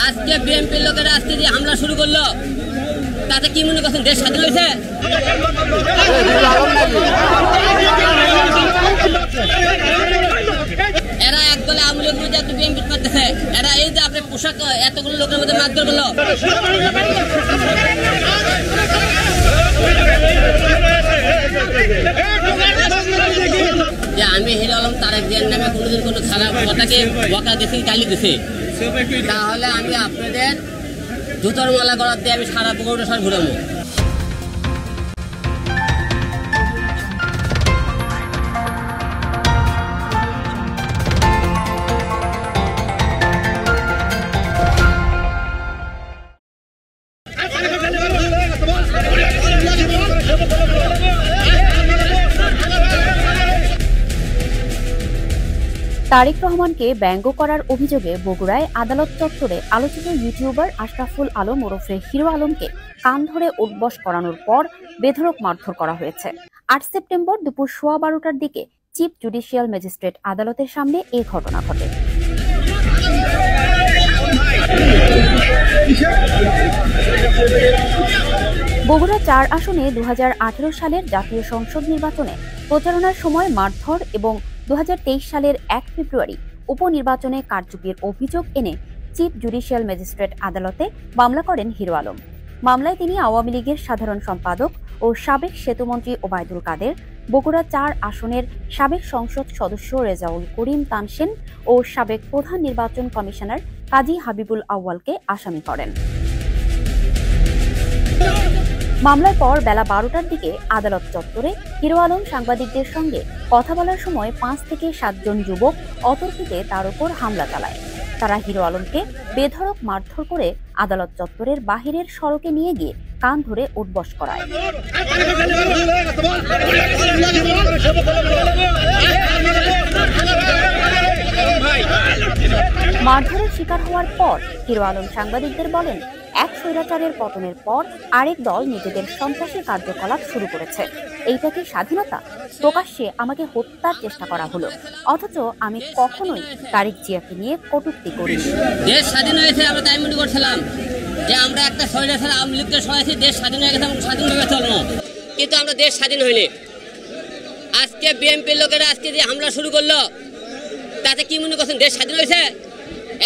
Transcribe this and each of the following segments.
আজকে বিএনপির লোকেরা আজকে যে হামলা শুরু করলো তাতে কি মনে করছেন দেশ স্বাধীন হয়েছে? এরা এক দলে আওয়ামী লীগ মধ্যে একটা বিএনপি করতেছে। এরা এই যে আপনার পোশাক এতগুলো লোকের মধ্যে মারধর করলো, যে আমি হিরো আলম তারেক জিয়ার নামে কোনোদিন কোনো খারাপ কথাকে বকা দিছি, গালি দিছি, তাহলে আমি আপনাদের জুতোর মালা গড়ার দিয়ে আমি সারা পুকুরটা সব ঘুরাবো। তারেক রহমানকে ব্যঙ্গ করার অভিযোগে বগুড়ায় আদালত চত্বরে আলোচিত ইউটিউবার আশরাফুল আলম ওরফে হিরো আলমকে কান ধরে উঠবস করানোর পর বেধড়ক মারধর করা হয়েছে। ৮ সেপ্টেম্বর দুপুর 12:15টার দিকে চিফ জুডিশিয়াল ম্যাজিস্ট্রেট আদালতের সামনে এ ঘটনা ঘটে। বগুড়া ৪ আসনে ২০১৮ সালের জাতীয় সংসদ নির্বাচনে প্রচারণার সময় মারধর এবং ২০২৩ সালের ১ ফেব্রুয়ারি উপনির্বাচনে কারচুপির অভিযোগ এনে চিফ জুডিশিয়াল ম্যাজিস্ট্রেট আদালতে মামলা করেন হিরো আলম। মামলায় তিনি আওয়ামী লীগের সাধারণ সম্পাদক ও সাবেক সেতুমন্ত্রী ওবায়দুল কাদের, বগুড়া ৪ আসনের সাবেক সংসদ সদস্য রেজাউল করিম তানসেন ও সাবেক প্রধান নির্বাচন কমিশনার কাজী হাবিবুল আউয়ালকে আসামি করেন। মামলার পর বেলা 12টার দিকে আদালত চত্বরে হিরো আলম সাংবাদিকদের সঙ্গে কথা বলার সময় ৫ থেকে ৭ জন যুবক অতর্কিতে তার উপর হামলা চালায়। তারা হিরো আলমকে বেধড়ক মারধর করে আদালত চত্বরের বাহিরের সড়কে নিয়ে গিয়ে কান ধরে উঠবস করায়। মারধরের শিকার হওয়ার পর হিরো আলম সাংবাদিকদের বলেন, এক স্বৈরাচারের পতনের পর আরেক দল নিজেদের সন্ত্রাসী কার্যকলাপ শুরু করেছে। এইটা কি স্বাধীনতা? প্রকাশ্যে আমাকে হত্যার চেষ্টা করা হলো, অথচ আমি কখনোই তারেক জিয়াকে নিয়ে কটূক্তি করি। দেশ স্বাধীন হয়েছে আমরা তাই মনে করছিলাম যে আমরা একটা স্বৈরাচার আওয়ামী লীগকে সহায়ছি, দেশ স্বাধীন হয়ে গেছে, আমরা স্বাধীনভাবে চলবো, কিন্তু আমরা দেশ স্বাধীন হইনি। আজকে বিএনপির লোকেরা আজকে যে হামলা শুরু করলো তাতে কি মনে করছেন দেশ স্বাধীন হয়েছে?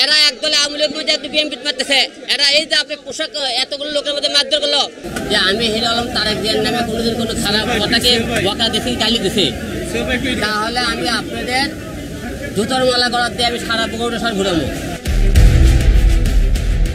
এরা এক দলে আওয়ামী লীগ মধ্যে একটা বিএনপি করতেছে। এরা এই যে আপনার পোশাক এতগুলো লোকের মধ্যে মারধর করলো, যে আমি হিরো আলম তারেক জিয়ার নামে কোনোদিন কোনো খারাপ কথাকে বকা দিছি, গালি দিছি, তাহলে আমি আপনাদের জুতোর মালা গড়ার দিয়ে আমি সারা পুকুরটা সব ঘুরাবো।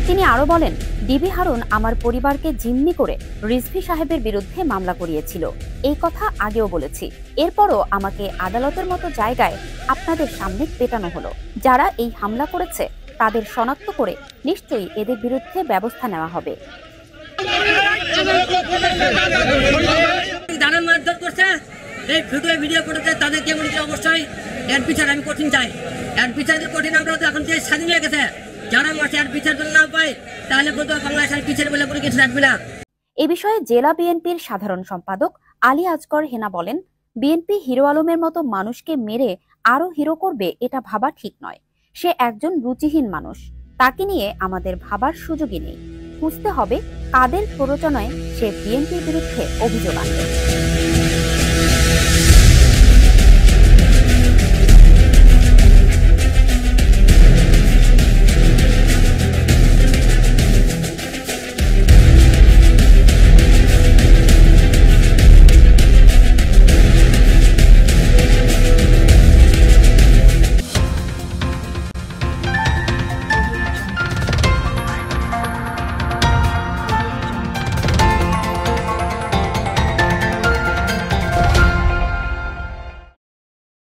তিনি আরো বলেন, ডিবি হারুন আমার পরিবারকে জিম্মি করে রিজভী সাহেবের বিরুদ্ধে মামলা করিয়েছিল। এই কথা আগেও বলেছি। এরপরও আমাকে আদালতের মতো জায়গায় আপনাদের সামনে পেটানো হলো। যারা এই হামলা করেছে তাদের শনাক্ত করে নিশ্চয়ই এদের বিরুদ্ধে ব্যবস্থা নেওয়া হবে। যারা মারধর করছে, এই ভিডিও করেছে, তাদেরকে অবশ্যই এর বিচার আমি কঠিন চাই। এর বিচারের কঠিন আমরা তো এখন দেশ স্বাধীন হয়ে গেছে, যারা মাসে আর বিচার না পায় তাহলে বোধ হয় বাংলাদেশের বিচার বলে কোনো কিছু রাখবে না। এ বিষয়ে জেলা বিএনপির সাধারণ সম্পাদক আলী আজগর হেনা বলেন, বিএনপি হিরো আলমের মতো মানুষকে মেরে আরো হিরো করবে এটা ভাবা ঠিক নয়। সে একজন রুচিহীন মানুষ, তাকে নিয়ে আমাদের ভাবার সুযোগই নেই। বুঝতে হবে কাদের প্ররোচনায় সে বিএনপির বিরুদ্ধে অভিযোগ আনবে।